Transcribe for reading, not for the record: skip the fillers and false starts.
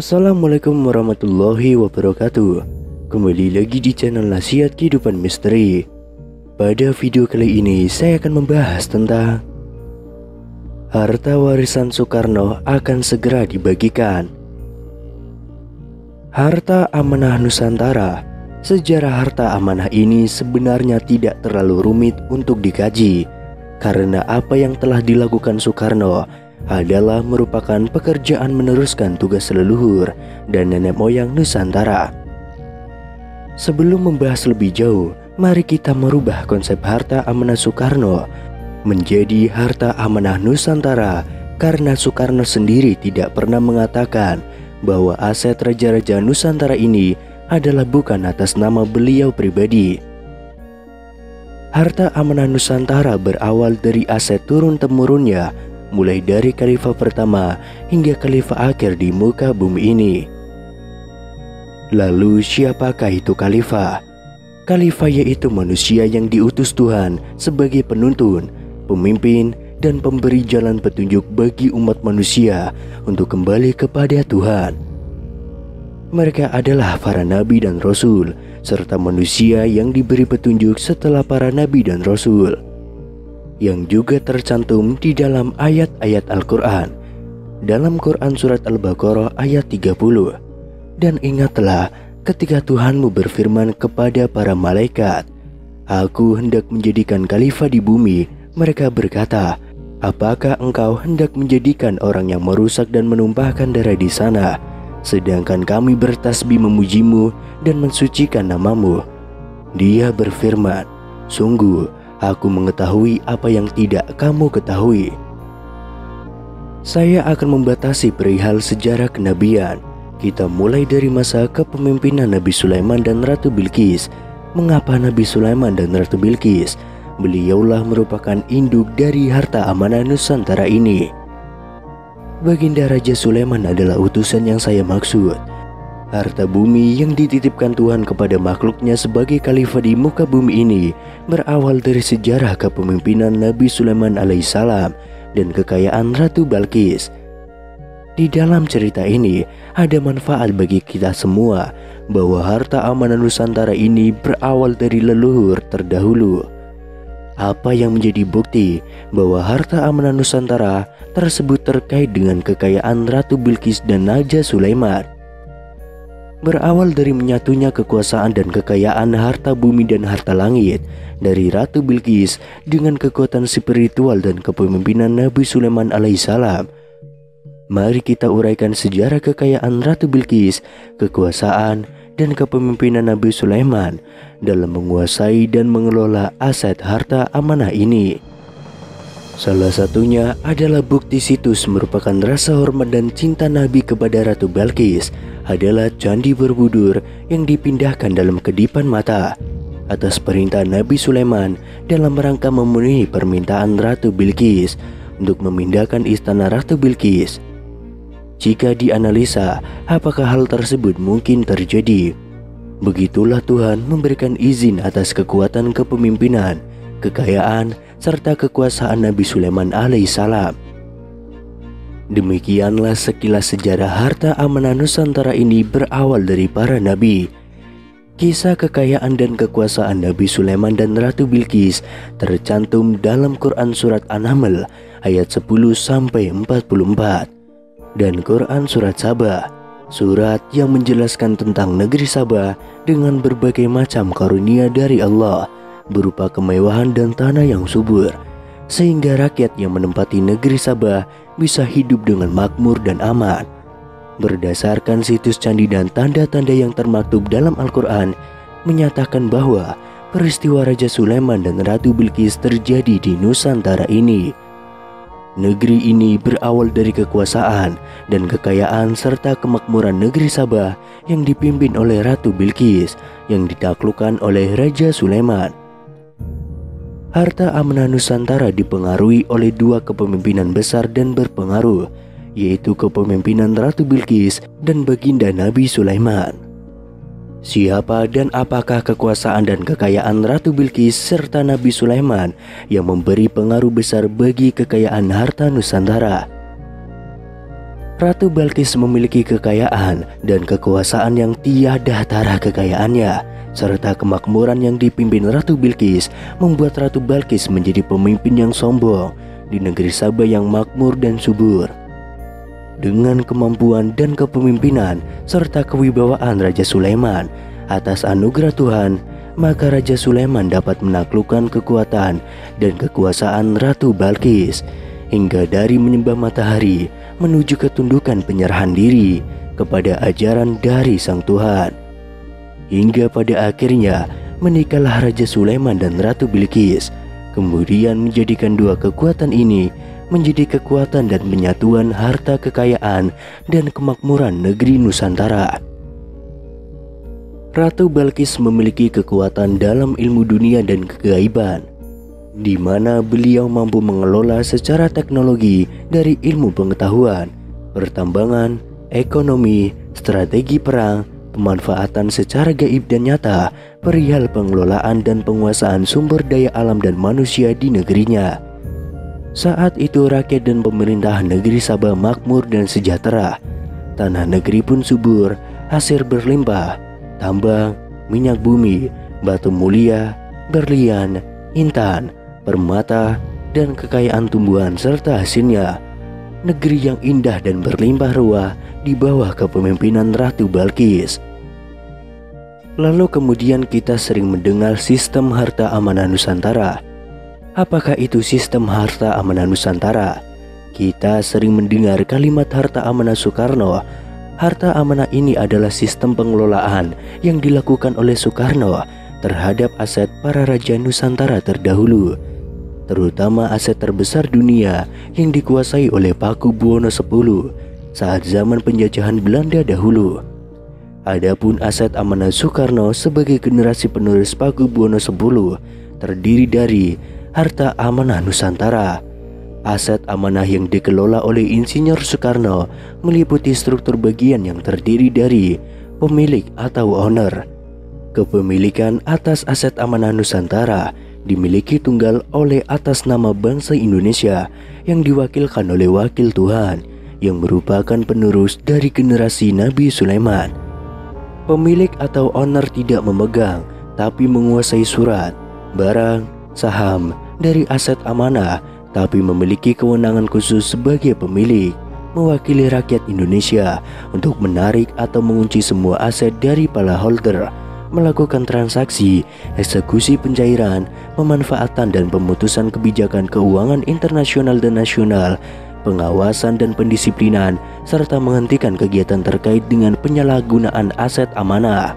Assalamualaikum warahmatullahi wabarakatuh. Kembali lagi di channel Nasihat Kehidupan Misteri. Pada video kali ini saya akan membahas tentang harta warisan Soekarno akan segera dibagikan. Harta amanah Nusantara. Sejarah harta amanah ini sebenarnya tidak terlalu rumit untuk dikaji, karena apa yang telah dilakukan Soekarno adalah merupakan pekerjaan meneruskan tugas leluhur dan nenek moyang Nusantara. Sebelum membahas lebih jauh, mari kita merubah konsep harta amanah Soekarno menjadi harta amanah Nusantara, karena Soekarno sendiri tidak pernah mengatakan bahwa aset raja-raja Nusantara ini adalah bukan atas nama beliau pribadi. Harta amanah Nusantara berawal dari aset turun-temurunnya, mulai dari khalifah pertama hingga khalifah akhir di muka bumi ini. Lalu siapakah itu khalifah? Khalifah yaitu manusia yang diutus Tuhan sebagai penuntun, pemimpin, dan pemberi jalan petunjuk bagi umat manusia untuk kembali kepada Tuhan. Mereka adalah para nabi dan rasul, serta manusia yang diberi petunjuk setelah para nabi dan rasul, yang juga tercantum di dalam ayat-ayat Al-Quran. Dalam Quran Surat Al-Baqarah ayat 30. Dan ingatlah ketika Tuhanmu berfirman kepada para malaikat, "Aku hendak menjadikan khalifah di bumi." Mereka berkata, "Apakah engkau hendak menjadikan orang yang merusak dan menumpahkan darah di sana, sedangkan kami bertasbih memujimu dan mensucikan namamu?" Dia berfirman, "Sungguh, aku mengetahui apa yang tidak kamu ketahui." Saya akan membatasi perihal sejarah kenabian. Kita mulai dari masa kepemimpinan Nabi Sulaiman dan Ratu Bilqis. Mengapa Nabi Sulaiman dan Ratu Bilqis? Beliaulah merupakan induk dari harta amanah Nusantara ini. Baginda Raja Sulaiman adalah utusan yang saya maksud. Harta bumi yang dititipkan Tuhan kepada makhluknya sebagai khalifah di muka bumi ini berawal dari sejarah kepemimpinan Nabi Sulaiman alaihissalam dan kekayaan Ratu Bilqis. Di dalam cerita ini ada manfaat bagi kita semua bahwa harta amanah Nusantara ini berawal dari leluhur terdahulu. Apa yang menjadi bukti bahwa harta amanah Nusantara tersebut terkait dengan kekayaan Ratu Bilqis dan Raja Sulaiman? Berawal dari menyatunya kekuasaan dan kekayaan harta bumi dan harta langit dari Ratu Bilqis dengan kekuatan spiritual dan kepemimpinan Nabi Sulaiman alaihissalam. Mari kita uraikan sejarah kekayaan Ratu Bilqis, kekuasaan, dan kepemimpinan Nabi Sulaiman dalam menguasai dan mengelola aset harta amanah ini. Salah satunya adalah bukti situs merupakan rasa hormat dan cinta Nabi kepada Ratu Bilqis adalah Candi Borobudur yang dipindahkan dalam kedipan mata atas perintah Nabi Sulaiman dalam rangka memenuhi permintaan Ratu Bilqis untuk memindahkan istana Ratu Bilqis. Jika dianalisa, apakah hal tersebut mungkin terjadi? Begitulah Tuhan memberikan izin atas kekuatan kepemimpinan, kekayaan, serta kekuasaan Nabi Sulaiman alaihissalam. Demikianlah sekilas sejarah harta amanah Nusantara ini berawal dari para nabi. Kisah kekayaan dan kekuasaan Nabi Sulaiman dan Ratu Bilqis tercantum dalam Quran Surat An-Naml ayat 10-44 dan Quran Surat Saba, surat yang menjelaskan tentang negeri Saba dengan berbagai macam karunia dari Allah berupa kemewahan dan tanah yang subur, sehingga rakyat yang menempati negeri Saba bisa hidup dengan makmur dan aman. Berdasarkan situs candi dan tanda-tanda yang termaktub dalam Al-Quran menyatakan bahwa peristiwa Raja Sulaiman dan Ratu Bilqis terjadi di Nusantara ini. Negeri ini berawal dari kekuasaan dan kekayaan serta kemakmuran negeri Sabah yang dipimpin oleh Ratu Bilqis yang ditaklukkan oleh Raja Sulaiman. Harta amanah Nusantara dipengaruhi oleh dua kepemimpinan besar dan berpengaruh, yaitu kepemimpinan Ratu Bilqis dan Baginda Nabi Sulaiman. Siapa dan apakah kekuasaan dan kekayaan Ratu Bilqis serta Nabi Sulaiman yang memberi pengaruh besar bagi kekayaan harta Nusantara? Ratu Balkis memiliki kekayaan dan kekuasaan yang tiada tara. Kekayaannya serta kemakmuran yang dipimpin Ratu Bilqis membuat Ratu Balkis menjadi pemimpin yang sombong di negeri Saba yang makmur dan subur. Dengan kemampuan dan kepemimpinan serta kewibawaan Raja Sulaiman atas anugerah Tuhan, maka Raja Sulaiman dapat menaklukkan kekuatan dan kekuasaan Ratu Balkis, hingga dari menyembah matahari menuju ketundukan penyerahan diri kepada ajaran dari Sang Tuhan. Hingga pada akhirnya menikahlah Raja Sulaiman dan Ratu Bilqis, kemudian menjadikan dua kekuatan ini menjadi kekuatan dan penyatuan harta kekayaan dan kemakmuran negeri Nusantara. Ratu Balkis memiliki kekuatan dalam ilmu dunia dan kegaiban, di mana beliau mampu mengelola secara teknologi dari ilmu pengetahuan, pertambangan, ekonomi, strategi perang, pemanfaatan secara gaib dan nyata, perihal pengelolaan dan penguasaan sumber daya alam dan manusia di negerinya. Saat itu rakyat dan pemerintah negeri Sabah makmur dan sejahtera. Tanah negeri pun subur, hasil berlimpah, tambang, minyak bumi, batu mulia, berlian, intan, permata, dan kekayaan tumbuhan serta hasilnya. Negeri yang indah dan berlimpah ruah di bawah kepemimpinan Ratu Balkis. Lalu kemudian kita sering mendengar sistem harta amanah Nusantara. Apakah itu sistem harta amanah Nusantara? Kita sering mendengar kalimat harta amanah Soekarno. Harta amanah ini adalah sistem pengelolaan yang dilakukan oleh Soekarno terhadap aset para raja Nusantara terdahulu, terutama aset terbesar dunia yang dikuasai oleh Paku Buwono X saat zaman penjajahan Belanda dahulu. Adapun aset amanah Soekarno sebagai generasi penerus Paku Buwono X terdiri dari harta amanah Nusantara. Aset amanah yang dikelola oleh Insinyur Soekarno meliputi struktur bagian yang terdiri dari pemilik atau owner. Kepemilikan atas aset amanah Nusantara dimiliki tunggal oleh atas nama bangsa Indonesia yang diwakilkan oleh Wakil Tuhan yang merupakan penerus dari generasi Nabi Sulaiman. Pemilik atau owner tidak memegang tapi menguasai surat, barang, saham dari aset amanah, tapi memiliki kewenangan khusus sebagai pemilik, mewakili rakyat Indonesia untuk menarik atau mengunci semua aset dari para holder, melakukan transaksi, eksekusi pencairan, pemanfaatan dan pemutusan kebijakan keuangan internasional dan nasional, pengawasan dan pendisiplinan, serta menghentikan kegiatan terkait dengan penyalahgunaan aset amanah.